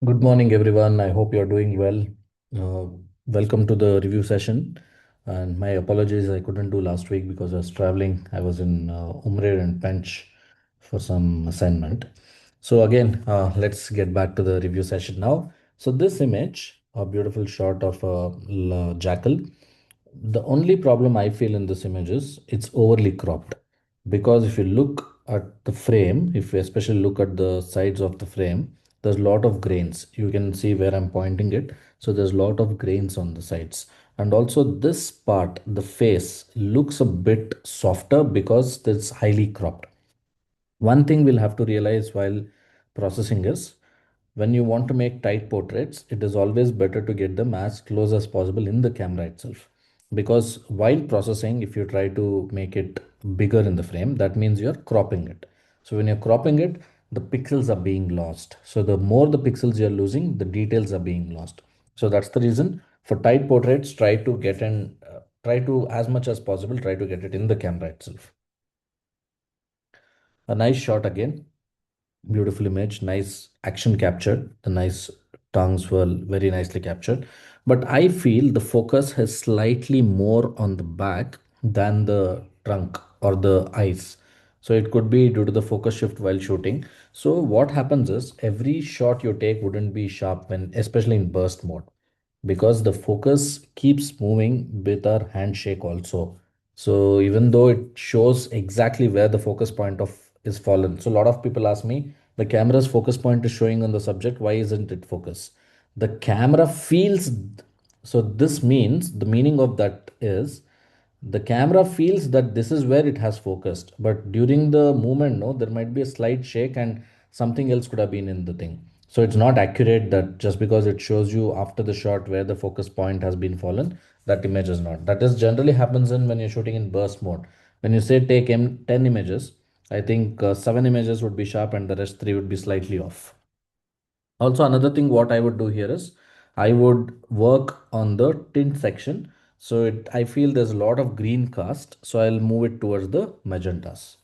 Good morning, everyone. I hope you're doing well. Uh, Welcome to the review session. And my apologies, I couldn't do last week because I was traveling. I was in Umre and Pench for some assignment. So again, let's get back to the review session now. So this image, a beautiful shot of a jackal. The only problem I feel in this image is it's overly cropped, because if you look at the frame, if you especially look at the sides of the frame, there's a lot of grains. You can see where I'm pointing it. So there's a lot of grains on the sides. And also this part, the face, looks a bit softer because it's highly cropped. One thing we'll have to realize while processing is, when you want to make tight portraits, it is always better to get them as close as possible in the camera itself. Because while processing, if you try to make it bigger in the frame, that means you're cropping it. So when you're cropping it, the pixels are being lost. So the more the pixels you're losing, the details are being lost. So that's the reason for tight portraits, try to, as much as possible, try to get it in the camera itself. A nice shot again. Beautiful image, nice action captured. The nice tongues were very nicely captured. But I feel the focus has slightly more on the back than the trunk or the eyes. So it could be due to the focus shift while shooting. So what happens is every shot you take wouldn't be sharp when, especially in burst mode, because the focus keeps moving with our handshake also. So even though it shows exactly where the focus point of is fallen. So a lot of people ask me, the camera's focus point is showing on the subject, why isn't it focus? The camera feels, so this means, the meaning of that is, the camera feels that this is where it has focused, but during the movement, no, there might be a slight shake and something else could have been in the thing. So it's not accurate that just because it shows you after the shot where the focus point has been fallen, that image is not. That is generally happens in when you're shooting in burst mode. When you say take 10 images, I think 7 images would be sharp and the rest three would be slightly off. Also, another thing what I would do here is I would work on the tint section. So I feel there's a lot of green cast, so I'll move it towards the magentas.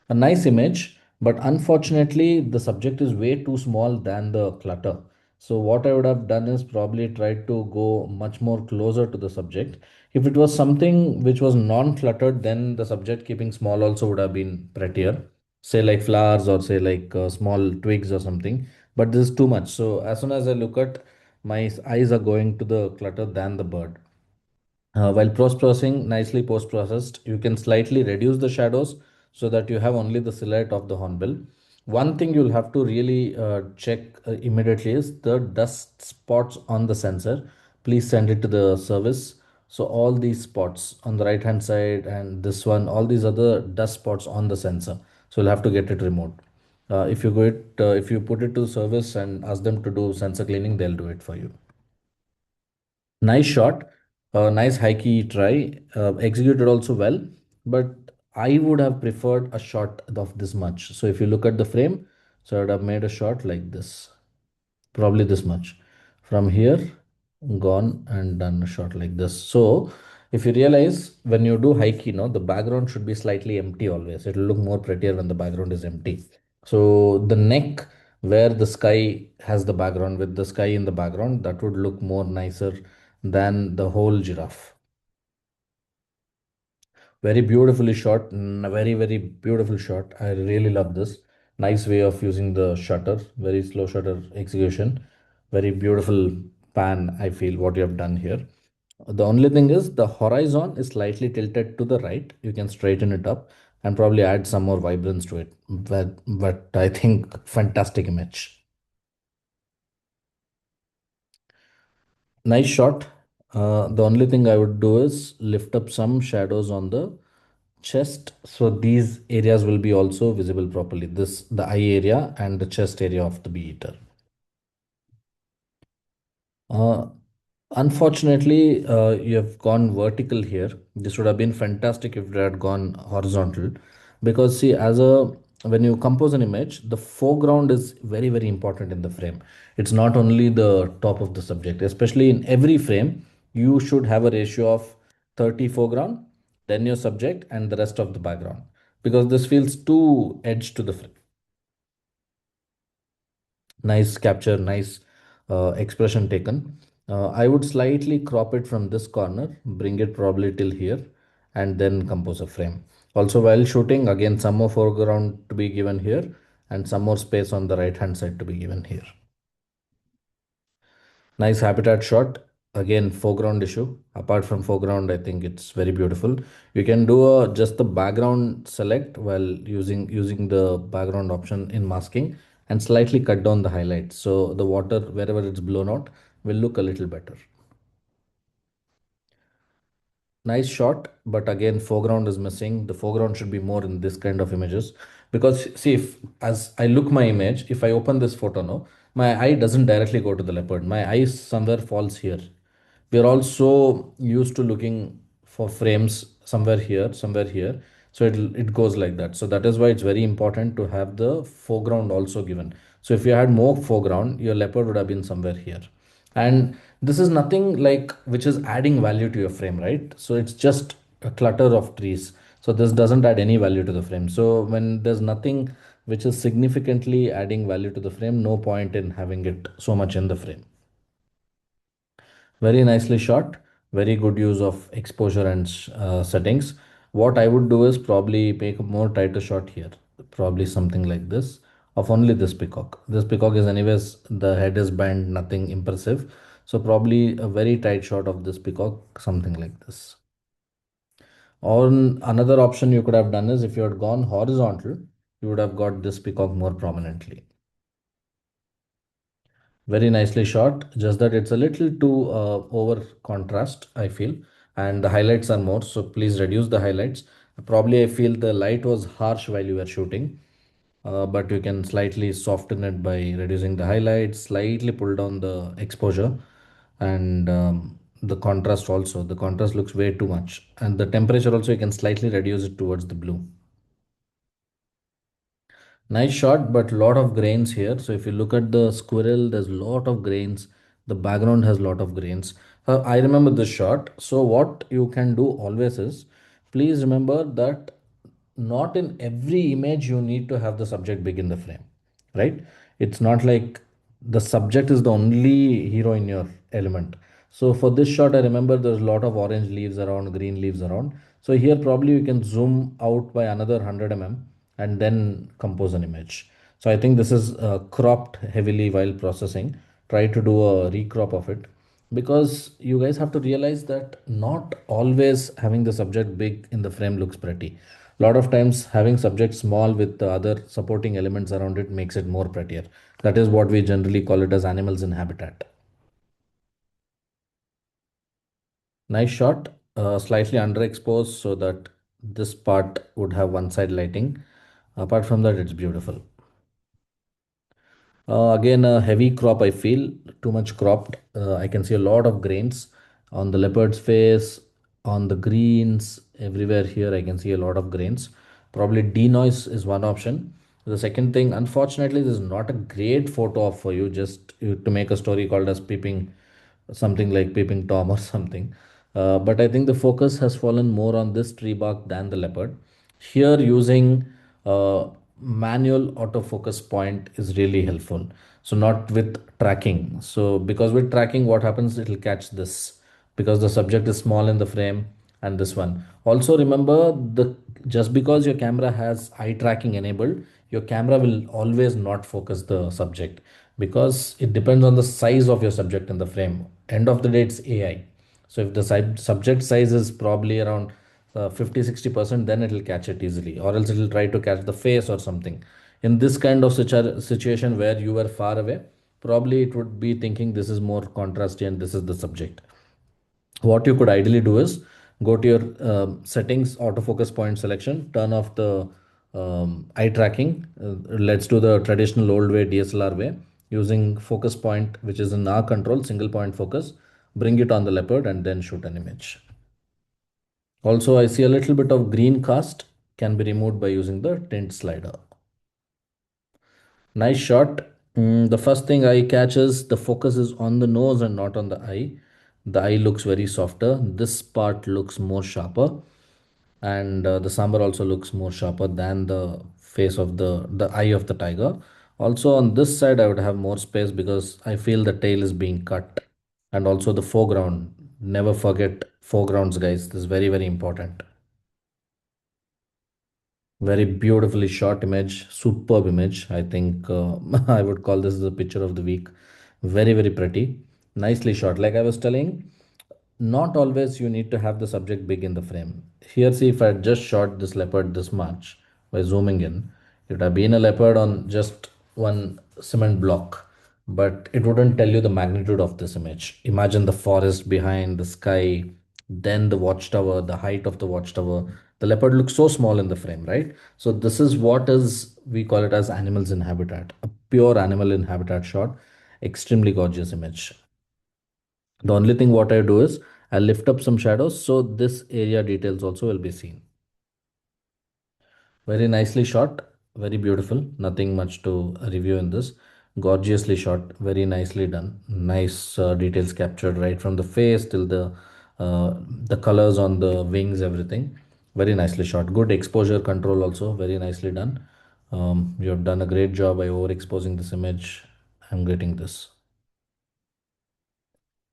A nice image, but unfortunately the subject is way too small than the clutter. So what I would have done is probably tried to go much more closer to the subject. If it was something which was non-cluttered, then the subject keeping small also would have been prettier. Say like flowers, or say like small twigs or something. But this is too much. So as soon as I look at, my eyes are going to the clutter than the bird. While post-processing, nicely post-processed, you can slightly reduce the shadows so that you have only the silhouette of the hornbill. One thing you'll have to really check immediately is the dust spots on the sensor. Please send it to the service. So all these spots on the right hand side and this one, all these other dust spots on the sensor. So you'll have to get it removed. If you put it to service and ask them to do sensor cleaning, they'll do it for you. Nice shot, nice high key try, executed also well, but I would have preferred a shot of this much. So if you look at the frame, so I would have made a shot like this, probably this much. From here, gone and done a shot like this. So if you realize when you do high key, no, the background should be slightly empty always. It will look more prettier when the background is empty. So the neck where the sky has the background, with the sky in the background, that would look more nicer than the whole giraffe. Very beautifully shot, very, very beautiful shot. I really love this. Nice way of using the shutter, very slow shutter execution. Very beautiful pan, I feel, what you have done here. The only thing is the horizon is slightly tilted to the right. You can straighten it up and probably add some more vibrance to it. But I think fantastic image. Nice shot. The only thing I would do is lift up some shadows on the chest, so these areas will be also visible properly, this the eye area and the chest area of the bee eater. uh, Unfortunately, you have gone vertical here. This would have been fantastic if it had gone horizontal, because see, as a when you compose an image, the foreground is very, very important in the frame. It's not only the top of the subject. Especially in every frame, you should have a ratio of 30 foreground, then your subject, and the rest of the background, because this feels too edge to the frame. Nice capture, nice expression taken. I would slightly crop it from this corner, bring it probably till here, and then compose a frame. Also, while shooting, again, some more foreground to be given here, and some more space on the right hand side to be given here. Nice habitat shot. Again, foreground issue. Apart from foreground, I think it's very beautiful. You can do just the background select while using the background option in masking and slightly cut down the highlights. So the water, wherever it's blown out, will look a little better. Nice shot, but again, foreground is missing. The foreground should be more in this kind of images because see, if as I look my image, if I open this photo now, my eye doesn't directly go to the leopard. My eye somewhere falls here. We are also used to looking for frames somewhere here. So it goes like that. So that is why it's very important to have the foreground also given. So if you had more foreground, your leopard would have been somewhere here. And this is nothing like which is adding value to your frame, right? So it's just a clutter of trees. So this doesn't add any value to the frame. So when there's nothing which is significantly adding value to the frame, no point in having it so much in the frame. Very nicely shot. Very good use of exposure and settings. What I would do is probably make a more tighter shot here. Probably something like this of only this peacock. This peacock is anyways, the head is bent, nothing impressive. So probably a very tight shot of this peacock, something like this. Or another option you could have done is if you had gone horizontal, you would have got this peacock more prominently. Very nicely shot, just that it's a little too over contrast, I feel, and the highlights are more. So please reduce the highlights. Probably I feel the light was harsh while you were shooting, but you can slightly soften it by reducing the highlights, slightly pull down the exposure, and the contrast also. The contrast looks way too much, and the temperature also you can slightly reduce it towards the blue. Nice shot, but lot of grains here. So if you look at the squirrel, there's lot of grains. The background has lot of grains. I remember this shot. So what you can do always is, please remember that not in every image you need to have the subject big in the frame, right? It's not like the subject is the only hero in your element. So for this shot, I remember there's a lot of orange leaves around, green leaves around. So here probably you can zoom out by another 100 mm and then compose an image. So I think this is cropped heavily while processing. Try to do a recrop of it because you guys have to realize that not always having the subject big in the frame looks pretty. A lot of times having subject small with the other supporting elements around it makes it more prettier. That is what we generally call it as animals in habitat. Nice shot, slightly underexposed so that this part would have one side lighting. Apart from that, it's beautiful. Again, a heavy crop, I feel too much cropped. I can see a lot of grains on the leopard's face, on the greens, everywhere here. I can see a lot of grains. Probably denoise is one option. The second thing, unfortunately, this is not a great photo of for you just to make a story called as peeping, something like peeping Tom or something. But I think the focus has fallen more on this tree bark than the leopard. Here, using manual autofocus point is really helpful. So not with tracking. So because with tracking, what happens? It will catch this because the subject is small in the frame and this one. Also remember the just because your camera has eye tracking enabled, your camera will always not focus the subject because it depends on the size of your subject in the frame. End of the day, it's AI. So if the subject size is probably around 50-60%, then it will catch it easily, or else it will try to catch the face or something. In this kind of situation where you were far away, probably it would be thinking this is more contrasty and this is the subject. What you could ideally do is go to your settings, autofocus point selection, turn off the eye tracking. Let's do the traditional old way, DSLR way, using focus point, which is in our control, single point focus. Bring it on the leopard and then shoot an image. Also, I see a little bit of green cast can be removed by using the tint slider. Nice shot. The first thing I catch is the focus is on the nose and not on the eye. The eye looks very softer. This part looks more sharper, and the sambar also looks more sharper than the face of the eye of the tiger. Also on this side, I would have more space because I feel the tail is being cut. And also the foreground. Never forget foregrounds, guys. This is very, very important. Very beautifully shot image, superb image. I think I would call this the picture of the week. Very, very pretty. Nicely shot. Like I was telling, not always you need to have the subject big in the frame. Here, see, if I had just shot this leopard this much by zooming in, it would have been a leopard on just one cement block, but it wouldn't tell you the magnitude of this image. Imagine the forest behind, the sky, then the watchtower, the height of the watchtower. The leopard looks so small in the frame, right? So this is what is, we call it as animals in habitat, a pure animal in habitat shot. Extremely gorgeous image. The only thing what I do is I lift up some shadows so this area details also will be seen. Very nicely shot, very beautiful. Nothing much to review in this. Gorgeously shot, very nicely done. Nice details captured right from the face till the colors on the wings, everything. Very nicely shot. Good exposure control also, very nicely done. You have done a great job by overexposing this image. I'm getting this.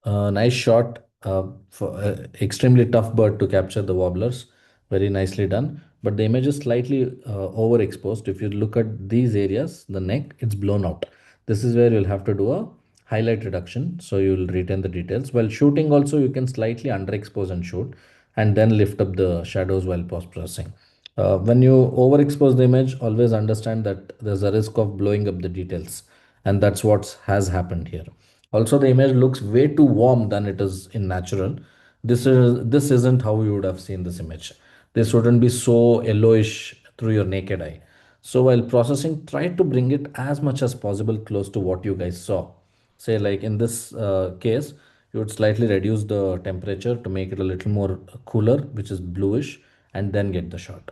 Nice shot. For extremely tough bird to capture the wobblers. Very nicely done. But the image is slightly overexposed. If you look at these areas, the neck, it's blown out. This is where you'll have to do a highlight reduction. So you'll retain the details. While shooting also, you can slightly underexpose and shoot and then lift up the shadows while post processing. When you overexpose the image, always understand that there's a risk of blowing up the details. And that's what has happened here. Also, the image looks way too warm than it is in natural. This isn't how you would have seen this image. This wouldn't be so yellowish through your naked eye. So while processing, try to bring it as much as possible close to what you guys saw. Say like in this case, you would slightly reduce the temperature to make it a little more cooler, which is bluish, and then get the shot.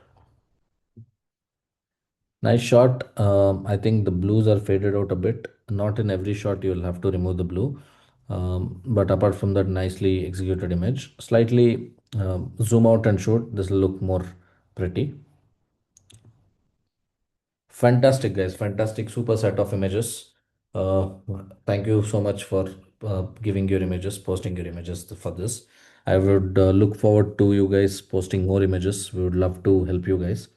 Nice shot. I think the blues are faded out a bit. Not in every shot you'll have to remove the blue. But apart from that, nicely executed image. Slightly zoom out and shoot. This will look more pretty. Fantastic, guys. Fantastic, super set of images. Uh, Thank you so much for giving your images, posting your images for this. I would look forward to you guys posting more images. We would love to help you guys.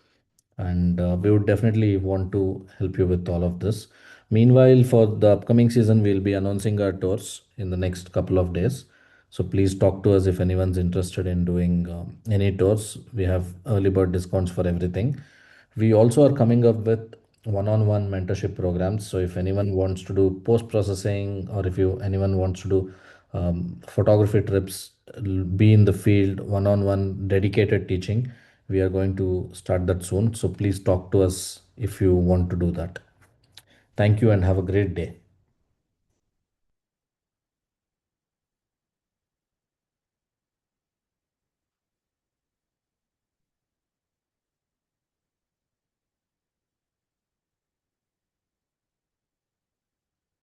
And we would definitely want to help you with all of this. Meanwhile, for the upcoming season, we'll be announcing our tours in the next couple of days. So please talk to us if anyone's interested in doing any tours. We have early bird discounts for everything. We also are coming up with one-on-one mentorship programs. So if anyone wants to do post-processing or if you anyone wants to do photography trips, be in the field, one-on-one dedicated teaching, we are going to start that soon. So please talk to us if you want to do that. Thank you and have a great day.